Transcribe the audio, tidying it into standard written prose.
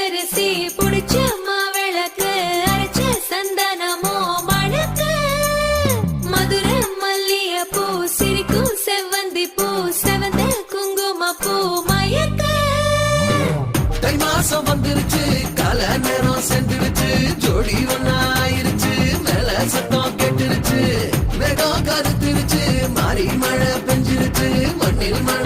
பச்சரிசி புடிச்ச மாவிளக்கு அரைச்ச சந்தனமோ மணக்கு மதுர மல்லிய பூ சிரிக்கும் செவ்வந்தி பூ செவந்த குங்கும பூ மயக்க தை மாசம் வந்துருச்சு கால நேரம் சென்றுருச்சு ஜோடி ஒன்னா ஆயிருச்சு மேல சத்தம் கேட்டுருச்சு வேகம் கருத்துருச்சு மாறி மழை பெஞ்சிருச்சு மண்ணில் மழை